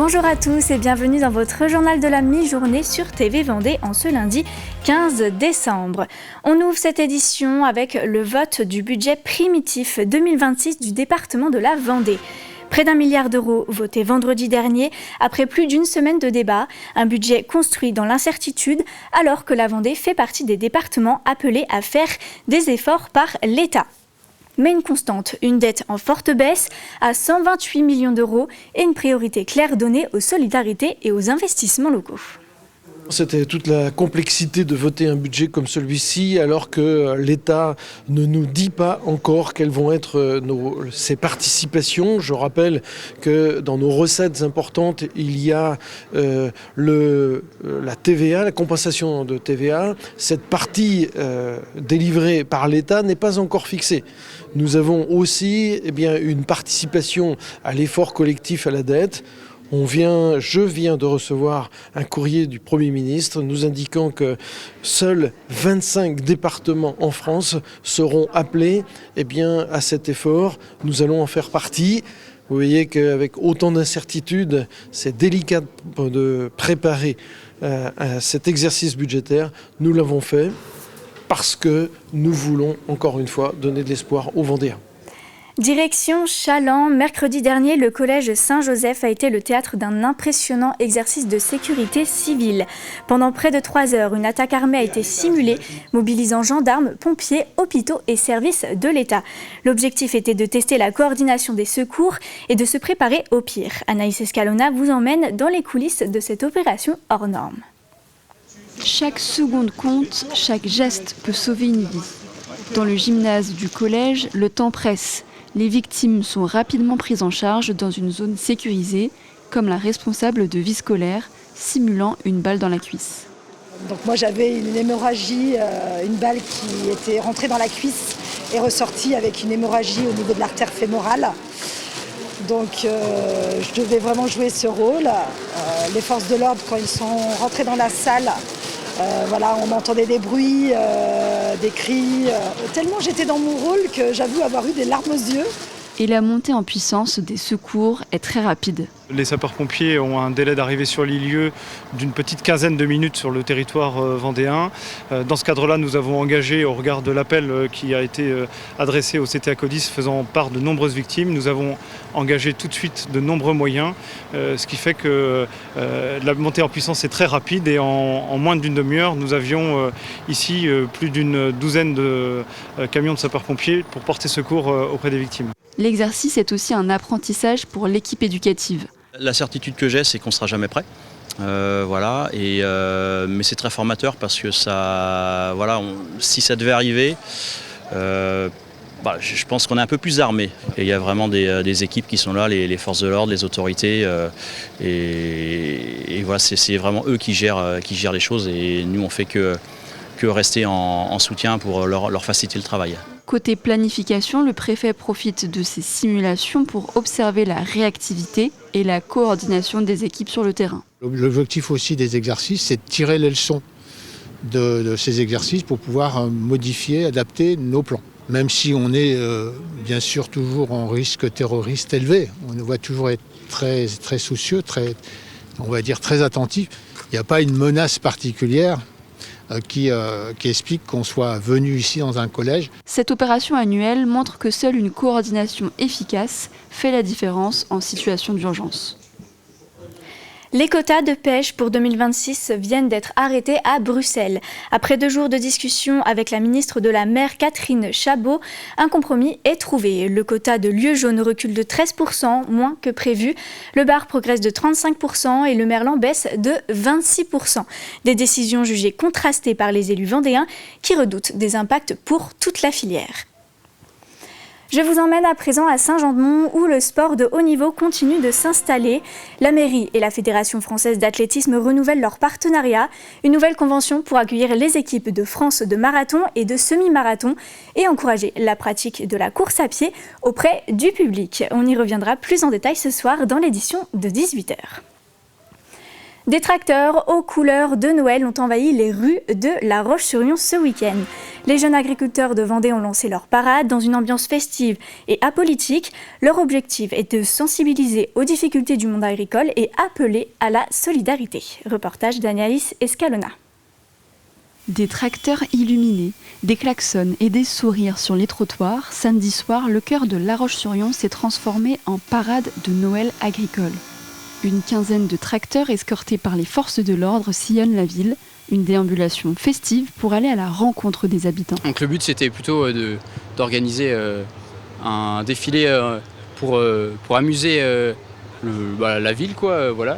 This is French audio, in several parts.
Bonjour à tous et bienvenue dans votre journal de la mi-journée sur TV Vendée en ce lundi 15 décembre. On ouvre cette édition avec le vote du budget primitif 2026 du département de la Vendée. Près d'1 milliard d'euros votés vendredi dernier après plus d'une semaine de débat, un budget construit dans l'incertitude alors que la Vendée fait partie des départements appelés à faire des efforts par l'État. Mais une constante, une dette en forte baisse à 128 millions d'euros et une priorité claire donnée aux solidarités et aux investissements locaux. C'était toute la complexité de voter un budget comme celui-ci alors que l'État ne nous dit pas encore quelles vont être ses participations. Je rappelle que dans nos recettes importantes, il y a la TVA, la compensation de TVA. Cette partie délivrée par l'État n'est pas encore fixée. Nous avons aussi une participation à l'effort collectif à la dette. Je viens de recevoir un courrier du Premier ministre nous indiquant que seuls 25 départements en France seront appelés à cet effort. Nous allons en faire partie. Vous voyez qu'avec autant d'incertitudes, c'est délicat de préparer cet exercice budgétaire. Nous l'avons fait parce que nous voulons, encore une fois, donner de l'espoir aux Vendéens. Direction Challans, mercredi dernier, le collège Saint-Joseph a été le théâtre d'un impressionnant exercice de sécurité civile. Pendant près de 3 heures, une attaque armée a été simulée, mobilisant gendarmes, pompiers, hôpitaux et services de l'État. L'objectif était de tester la coordination des secours et de se préparer au pire. Anaïs Escalona vous emmène dans les coulisses de cette opération hors norme. Chaque seconde compte, chaque geste peut sauver une vie. Dans le gymnase du collège, le temps presse. Les victimes sont rapidement prises en charge dans une zone sécurisée, comme la responsable de vie scolaire, simulant une balle dans la cuisse. Donc moi j'avais une hémorragie, une balle qui était rentrée dans la cuisse et ressortie avec une hémorragie au niveau de l'artère fémorale. Donc je devais vraiment jouer ce rôle. Les forces de l'ordre, quand ils sont rentrés dans la salle, on entendait des bruits, des cris. Tellement j'étais dans mon rôle que j'avoue avoir eu des larmes aux yeux. Et la montée en puissance des secours est très rapide. Les sapeurs-pompiers ont un délai d'arrivée sur les lieux d'une petite quinzaine de minutes sur le territoire vendéen. Dans ce cadre-là, nous avons engagé, au regard de l'appel qui a été adressé au CTA Codis faisant part de nombreuses victimes, nous avons engagé tout de suite de nombreux moyens, ce qui fait que la montée en puissance est très rapide et en moins d'une demi-heure, nous avions ici plus d'une douzaine de camions de sapeurs-pompiers pour porter secours auprès des victimes. L'exercice est aussi un apprentissage pour l'équipe éducative. La certitude que j'ai, c'est qu'on ne sera jamais prêt. Mais c'est très formateur parce que si ça devait arriver, je pense qu'on est un peu plus armés. Et il y a vraiment des équipes qui sont là, les forces de l'ordre, les autorités. C'est vraiment eux qui gèrent les choses et nous on fait que rester en soutien pour leur faciliter le travail. Côté planification, le préfet profite de ces simulations pour observer la réactivité et la coordination des équipes sur le terrain. L'objectif aussi des exercices, c'est de tirer les leçons de ces exercices pour pouvoir modifier, adapter nos plans. Même si on est bien sûr toujours en risque terroriste élevé, on doit toujours être très, très soucieux, très attentif. Il n'y a pas une menace particulière qui explique qu'on soit venu ici dans un collège. Cette opération annuelle montre que seule une coordination efficace fait la différence en situation d'urgence. Les quotas de pêche pour 2026 viennent d'être arrêtés à Bruxelles. Après 2 jours de discussion avec la ministre de la Mer, Catherine Chabot, un compromis est trouvé. Le quota de lieu jaune recule de 13%, moins que prévu. Le bar progresse de 35% et le merlan baisse de 26%. Des décisions jugées contrastées par les élus vendéens qui redoutent des impacts pour toute la filière. Je vous emmène à présent à Saint-Jean-de-Mont où le sport de haut niveau continue de s'installer. La mairie et la Fédération française d'athlétisme renouvellent leur partenariat. Une nouvelle convention pour accueillir les équipes de France de marathon et de semi-marathon et encourager la pratique de la course à pied auprès du public. On y reviendra plus en détail ce soir dans l'édition de 18h. Des tracteurs aux couleurs de Noël ont envahi les rues de La Roche-sur-Yon ce week-end. Les jeunes agriculteurs de Vendée ont lancé leur parade dans une ambiance festive et apolitique. Leur objectif est de sensibiliser aux difficultés du monde agricole et appeler à la solidarité. Reportage d'Anaïs Escalona. Des tracteurs illuminés, des klaxons et des sourires sur les trottoirs, samedi soir, le cœur de La Roche-sur-Yon s'est transformé en parade de Noël agricole. Une quinzaine de tracteurs escortés par les forces de l'ordre sillonnent la ville, une déambulation festive pour aller à la rencontre des habitants. Donc le but c'était plutôt d'organiser un défilé pour amuser la ville, voilà,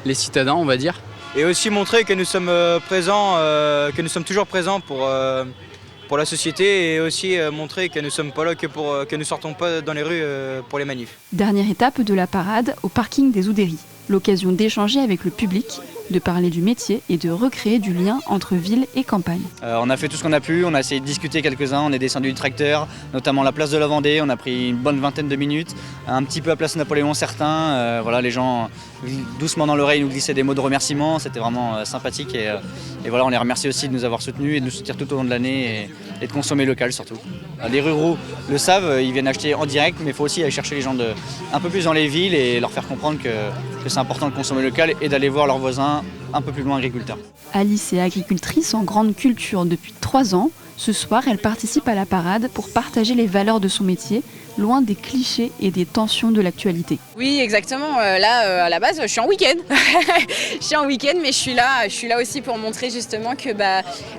les citadins on va dire. Et aussi montrer que nous sommes présents, que nous sommes toujours présents pour la société, et aussi montrer que nous sommes pas là que nous sortons pas dans les rues pour les manifs. Dernière étape de la parade au parking des Oudéries. L'occasion d'échanger avec le public, de parler du métier et de recréer du lien entre ville et campagne. On a fait tout ce qu'on a pu, on a essayé de discuter quelques-uns, on est descendu du tracteur, notamment la place de la Vendée, on a pris une bonne vingtaine de minutes, un petit peu à place Napoléon certains, les gens doucement dans l'oreille nous glissaient des mots de remerciement, c'était vraiment sympathique et voilà, on les remercie aussi de nous avoir soutenus et de nous soutenir tout au long de l'année et de consommer local surtout. Les ruraux le savent, ils viennent acheter en direct, mais il faut aussi aller chercher les gens un peu plus dans les villes et leur faire comprendre que c'est important de consommer local et d'aller voir leurs voisins un peu plus loin agriculteurs. Alice est agricultrice en grande culture depuis 3 ans. Ce soir, elle participe à la parade pour partager les valeurs de son métier, loin des clichés et des tensions de l'actualité. Oui, exactement. Là, à la base, je suis en week-end. Je suis en week-end, mais je suis là aussi pour montrer justement que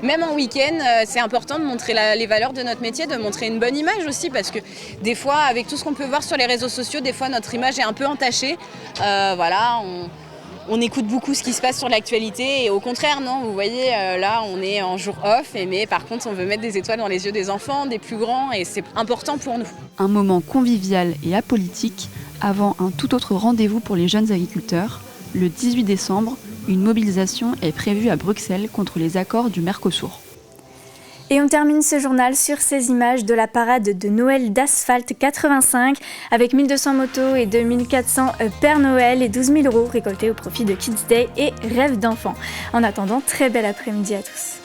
même en week-end, c'est important de montrer les valeurs de notre métier, de montrer une bonne image aussi, parce que des fois, avec tout ce qu'on peut voir sur les réseaux sociaux, des fois notre image est un peu entachée. On écoute beaucoup ce qui se passe sur l'actualité et au contraire, non, vous voyez, là on est en jour off, mais par contre on veut mettre des étoiles dans les yeux des enfants, des plus grands et c'est important pour nous. Un moment convivial et apolitique avant un tout autre rendez-vous pour les jeunes agriculteurs. Le 18 décembre, une mobilisation est prévue à Bruxelles contre les accords du Mercosur. Et on termine ce journal sur ces images de la parade de Noël d'Asphalte 85 avec 1200 motos et 2400 Père Noël et 12 000 € récoltés au profit de Kids Day et Rêve d'enfants. En attendant, très bel après-midi à tous.